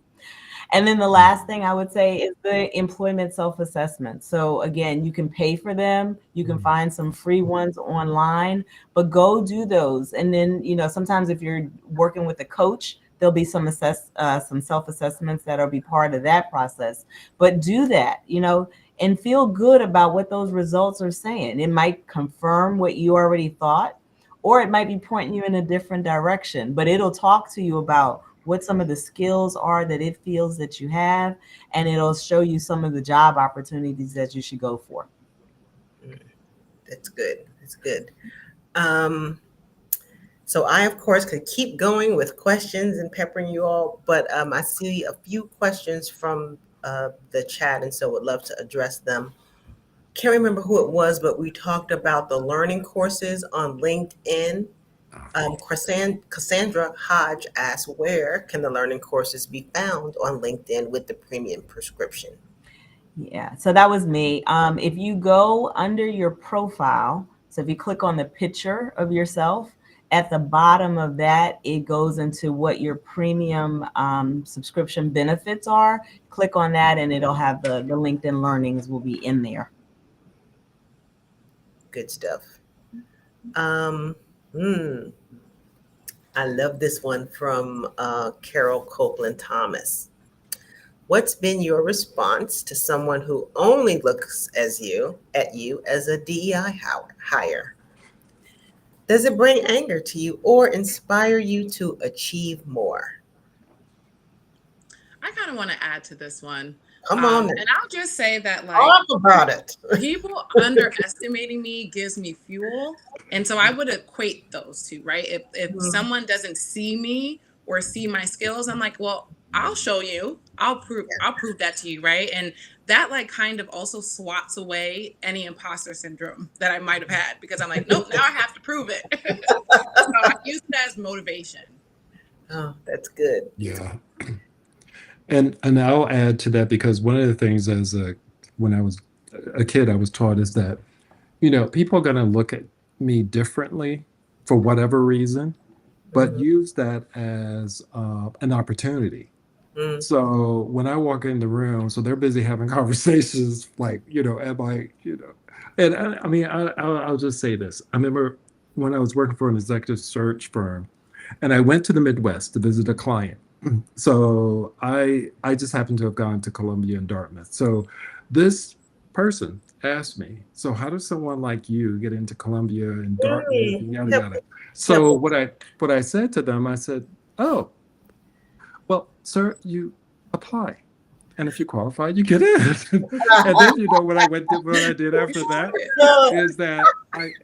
And then the last thing I would say is the employment self-assessment. So again, you can pay for them. You can find some free ones online, but go do those. And then, sometimes if you're working with a coach, there'll be some self-assessments that'll be part of that process. But do that, and feel good about what those results are saying. It might confirm what you already thought, or it might be pointing you in a different direction, but it'll talk to you about what some of the skills are that it feels that you have, and it'll show you some of the job opportunities that you should go for. That's good. That's good. So I, of course, could keep going with questions and peppering you all, but I see a few questions from the chat, and so would love to address them. can't remember who it was, but we talked about the learning courses on LinkedIn. Cassandra Hodge asked, where can the learning courses be found on LinkedIn with the premium prescription? Yeah, so that was me. If you go under your profile, so if you click on the picture of yourself, at the bottom of that, it goes into what your premium subscription benefits are. Click on that and it'll have the LinkedIn learnings will be in there. Good stuff. I love this one from Carol Copeland Thomas. What's been your response to someone who only looks at you as a DEI hire? Does it bring anger to you or inspire you to achieve more? I kind of want to add to this one. Come on. And I'll just say that, like, talk about it. People underestimating me gives me fuel. And so I would equate those two, right? If someone doesn't see me or see my skills, I'm like, well, I'll show you. I'll prove that to you, right? And that like kind of also swats away any imposter syndrome that I might have had, because I'm like, nope, now I have to prove it. So I use it as motivation. Oh, that's good. Yeah. And I'll add to that, because one of the things when I was a kid, I was taught is that, people are going to look at me differently for whatever reason, but use that as an opportunity. So when I walk in the room, so they're busy having conversations like, am I, and I mean, I'll just say this. I remember when I was working for an executive search firm, and I went to the Midwest to visit a client. So I just happened to have gone to Columbia and Dartmouth. So this person asked me, so how does someone like you get into Columbia and Dartmouth and yada yada? So what I said to them, I said, oh, well, sir, you apply. And if you qualify, you get in. And then, what I did after that is that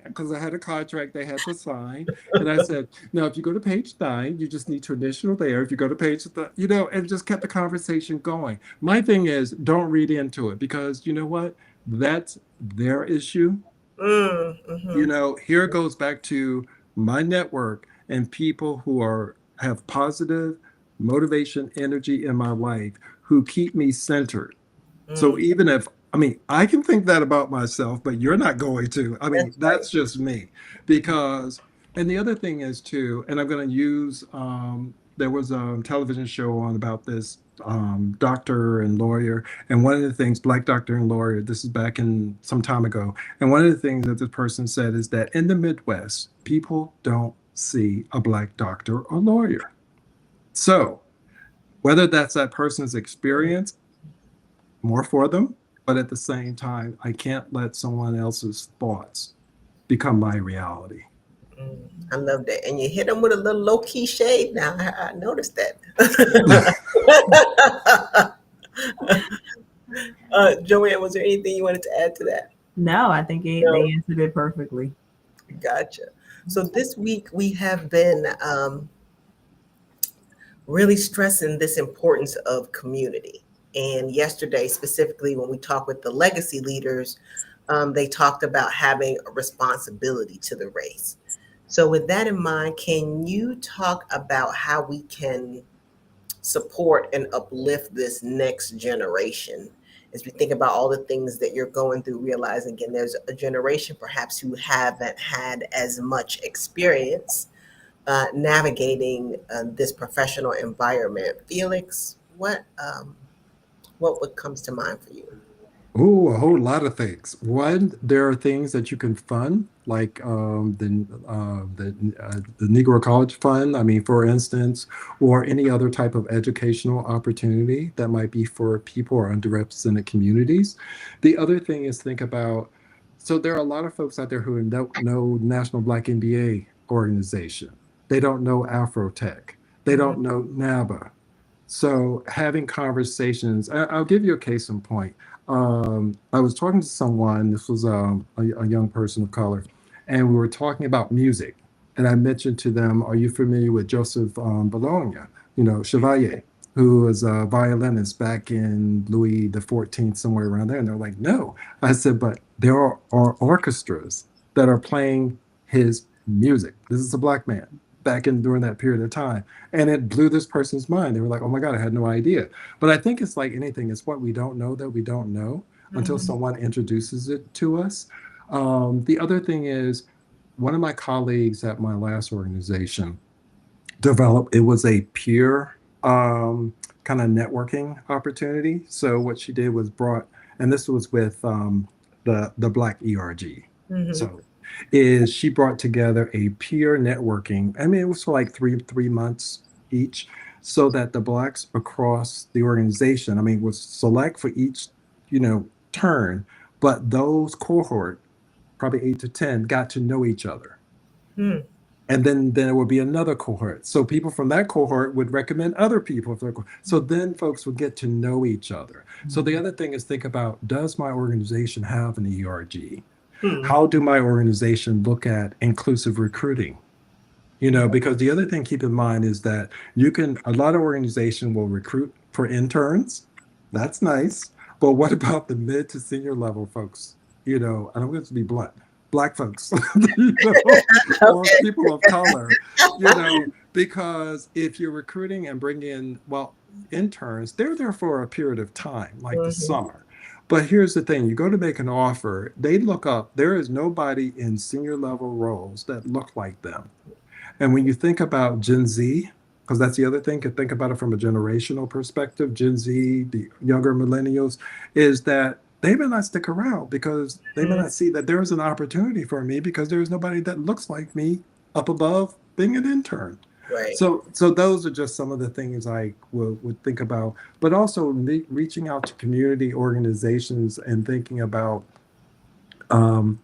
because I had a contract they had to sign. And I said, now, if you go to page 9, you just need to initial there. If you go to page, and just kept the conversation going. My thing is, don't read into it, because you know what? That's their issue. Here it goes back to my network and people who have positive motivation, energy in my life, who keep me centered. So even if, I can think that about myself, but you're not going to. That's just me. Because, and the other thing is too, and I'm going to use, there was a television show on about this doctor and lawyer. And one of the things, Black doctor and lawyer, this is back in some time ago. And one of the things that this person said is that in the Midwest, people don't see a Black doctor or lawyer. So whether that's that person's experience, more for them, but at the same time, I can't let someone else's thoughts become my reality. I love that. And you hit them with a little low-key shade now. I noticed that. Joanne, was there anything you wanted to add to that? No, I think they answered it perfectly. Gotcha. So this week we have been really stressing this importance of community. And yesterday, specifically, when we talked with the legacy leaders, they talked about having a responsibility to the race. So with that in mind, can you talk about how we can support and uplift this next generation as we think about all the things that you're going through, realizing, again, there's a generation perhaps who haven't had as much experience navigating this professional environment. Felix, what comes to mind for you? Oh, a whole lot of things. One, there are things that you can fund, like the Negro College Fund, for instance, or any other type of educational opportunity that might be for people or underrepresented communities. The other thing is think about, so there are a lot of folks out there who don't know National Black MBA organization. They don't know Afrotech. They don't know NABA. So having conversations, I'll give you a case in point. I was talking to someone, this was a young person of color, and we were talking about music. And I mentioned to them, are you familiar with Joseph Bologna, Chevalier, who was a violinist back in Louis the 14th, somewhere around there. And they're like, no. I said, but there are orchestras that are playing his music. This is a black man back in during that period of time. And it blew this person's mind. They were like, oh my God, I had no idea. But I think it's like anything, it's what we don't know that we don't know until someone introduces it to us. The other thing is, one of my colleagues at my last organization developed, it was a peer kind of networking opportunity. So what she did was brought, and this was with the Black ERG. So is she brought together a peer networking. I mean, it was for like three months each, so that the Blacks across the organization, I mean, was select for each, turn, but those cohort, probably 8 to 10, got to know each other. And then there would be another cohort. So people from that cohort would recommend other people. So then folks would get to know each other. So the other thing is, think about, does my organization have an ERG? How do my organization look at inclusive recruiting? Because the other thing, keep in mind, is that a lot of organizations will recruit for interns. That's nice. But what about the mid to senior level folks? And I'm going to be blunt. Black folks, or people of color, because if you're recruiting and bring in, interns, they're there for a period of time, like the summer. But here's the thing, you go to make an offer, they look up, there is nobody in senior level roles that look like them. And when you think about Gen Z, because that's the other thing, to think about it from a generational perspective, Gen Z, the younger millennials, is that they may not stick around because they may not see that there is an opportunity for me because there is nobody that looks like me up above being an intern. Right. So those are just some of the things I would think about, but also reaching out to community organizations and thinking about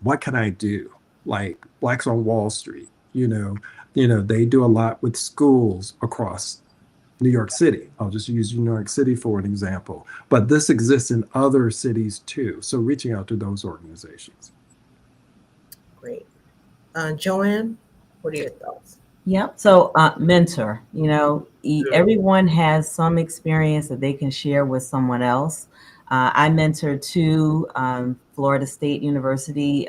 what can I do? Like Blacks on Wall Street, they do a lot with schools across New York City. I'll just use New York City for an example, but this exists in other cities too. So reaching out to those organizations. Great. Joanne, what are your thoughts? Yep. So mentor, everyone has some experience that they can share with someone else. I mentor two Florida State University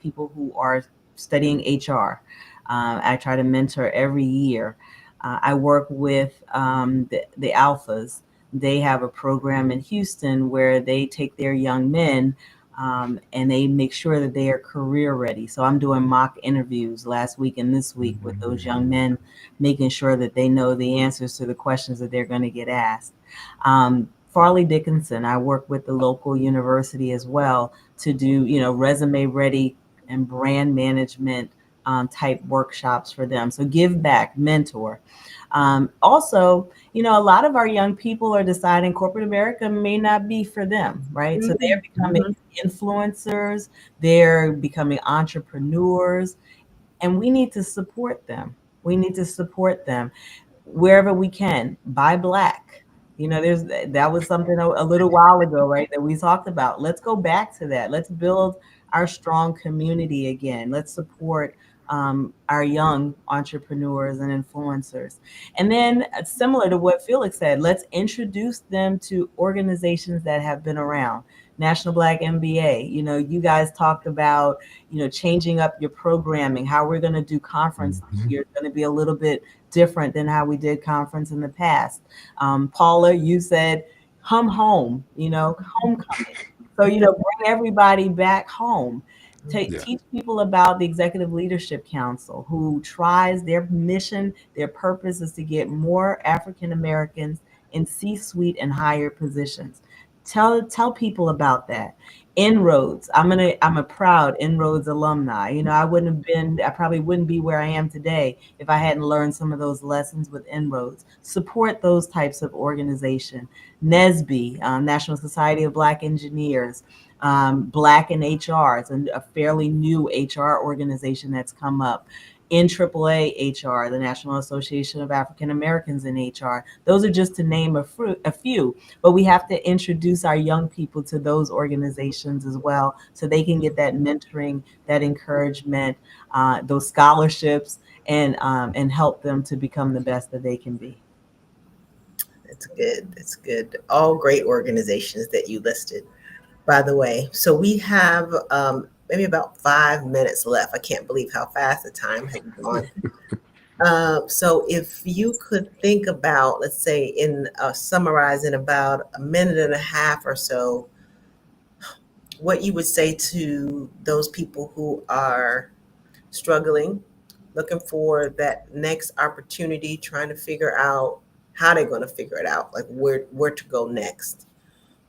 people who are studying HR. I try to mentor every year. I work with the Alphas. They have a program in Houston where they take their young men and they make sure that they are career ready. So I'm doing mock interviews last week and this week with those young men, making sure that they know the answers to the questions that they're going to get asked. Farley Dickinson, I work with the local university as well to do, resume ready and brand management type workshops for them. So give back, mentor. Also, a lot of our young people are deciding corporate America may not be for them, right? So they're becoming influencers, they're becoming entrepreneurs, and we need to support them. We need to support them wherever we can. Buy Black. That was something a little while ago, right, that we talked about. Let's go back to that. Let's build our strong community again. Let's support our young entrepreneurs and influencers. And then similar to what Felix said, let's introduce them to organizations that have been around. National Black MBA, you guys talked about, changing up your programming, how we're going to do conference this year is going to be a little bit different than how we did conference in the past. Paula, you said home, homecoming. So, bring everybody back home. Teach people about the Executive Leadership Council, who tries, their mission, their purpose is to get more African Americans in C-suite and higher positions. Tell people about that. Inroads. I'm a proud Inroads alumni. I probably wouldn't be where I am today if I hadn't learned some of those lessons with Inroads. Support those types of organization. NSBE, National Society of Black Engineers. Black in HR. It's a fairly new HR organization that's come up. NAAA HR, the National Association of African Americans in HR. Those are just to name a few, but we have to introduce our young people to those organizations as well, so they can get that mentoring, that encouragement, those scholarships, and help them to become the best that they can be. It's good. It's good. All great organizations that you listed, by the way. So we have maybe about 5 minutes left. I can't believe how fast the time has gone. So if you could think about, let's say, in summarize in about a minute and a half or so, what you would say to those people who are struggling, looking for that next opportunity, trying to figure out how they're going to figure it out, like where to go next.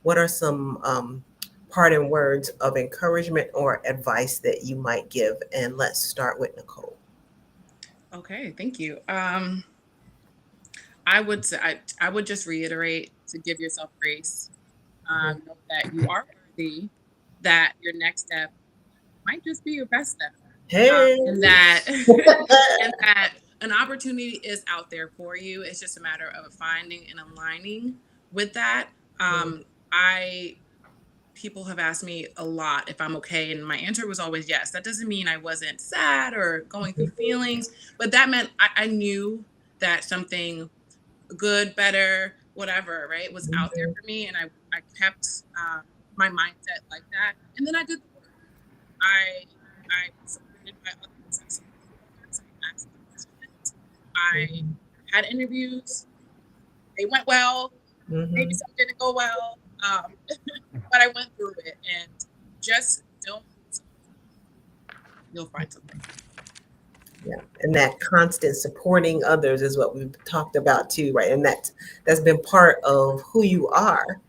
What are some parting words of encouragement or advice that you might give? And let's start with Nicole. Okay, thank you. I would say I would just reiterate to give yourself grace. Know that you are worthy. That your next step might just be your best step, Hey. and that and that an opportunity is out there for you. It's just a matter of finding and aligning with that. I People have asked me a lot if I'm okay, and my answer was always yes. That doesn't mean I wasn't sad or going through feelings, but that meant I knew that something good, better, whatever, right, was out there for me, and I kept my mindset like that, and then I did the work. I was supported by others. I supported others. I asked questions. I had interviews. They went well. Maybe some didn't go well, but I went through it. And just don't. You'll find something. Yeah, and that constant supporting others is what we've talked about too, right? And that's been part of who you are,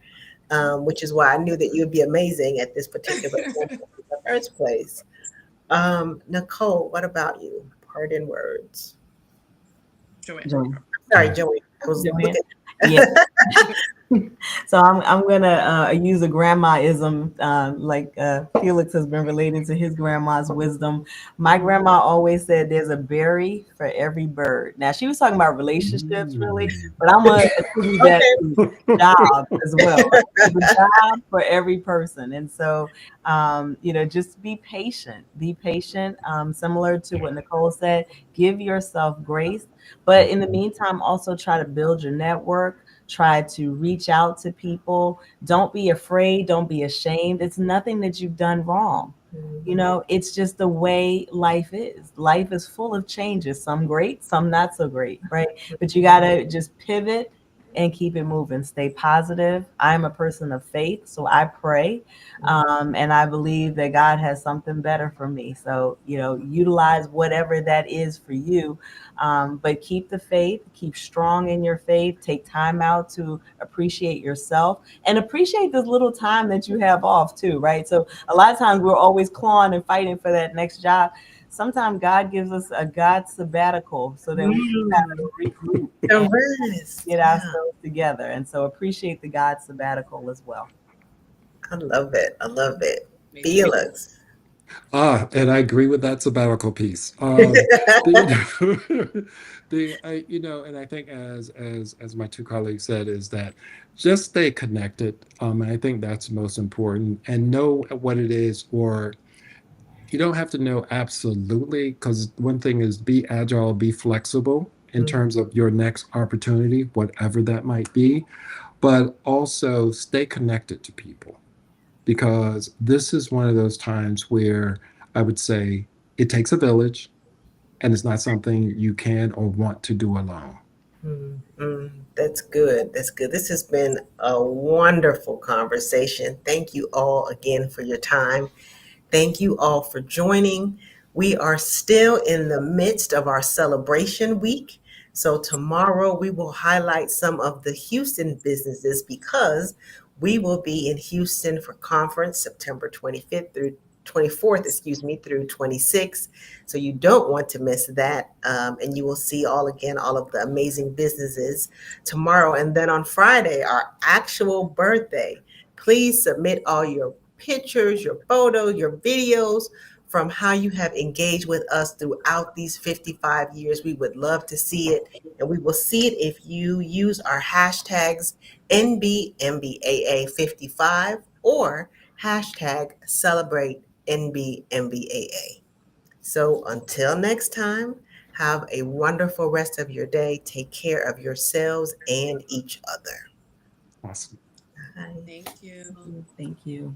which is why I knew that you would be amazing at this particular point in the first place. Nicole, what about you? Parting words. Joanne. Sorry, Joey. I was Joanne? looking. Yeah. So I'm gonna use a grandmaism, like Felix has been relating to his grandma's wisdom. My grandma always said, "There's a berry for every bird." Now she was talking about relationships, really, but I'm gonna attribute that to jobs as well. Right? There's a job for every person, and so just be patient. Be patient. Similar to what Nicole said, give yourself grace, but in the meantime, also try to build your network. Try to reach out to people. Don't be afraid. Don't be ashamed. It's nothing that you've done wrong. It's just the way life is. Life is full of changes, some great, some not so great, right? But you got to just pivot and keep it moving. Stay positive. I'm a person of faith, so I pray. And I believe that God has something better for me. So, utilize whatever that is for you. But keep the faith, keep strong in your faith, take time out to appreciate yourself and appreciate this little time that you have off too, right? So a lot of times we're always clawing and fighting for that next job. Sometimes God gives us a God sabbatical so that we can kind of regroup and get ourselves together. And so appreciate the God sabbatical as well. I love it. I love it. Felix. And I agree with that sabbatical piece. And I think as my two colleagues said, is that just stay connected. And I think that's most important, and know what it is, or you don't have to know absolutely, because one thing is be agile, be flexible in terms of your next opportunity, whatever that might be, but also stay connected to people, because this is one of those times where I would say it takes a village, and it's not something you can or want to do alone. That's good. That's good. This has been a wonderful conversation. Thank you all again for your time. Thank you all for joining. We are still in the midst of our celebration week. So tomorrow we will highlight some of the Houston businesses, because we will be in Houston for conference September 25th through 24th, through 26th. So you don't want to miss that. And you will see all of the amazing businesses tomorrow. And then on Friday, our actual birthday, please submit all your pictures, your photos, your videos from how you have engaged with us throughout these 55 years. We would love to see it. And we will see it if you use our hashtags NBMBAA55 or hashtag celebrate NBMBAA. So until next time, Have a wonderful rest of your day. Take care of yourselves and each other. Awesome. Bye. Thank you. Thank you.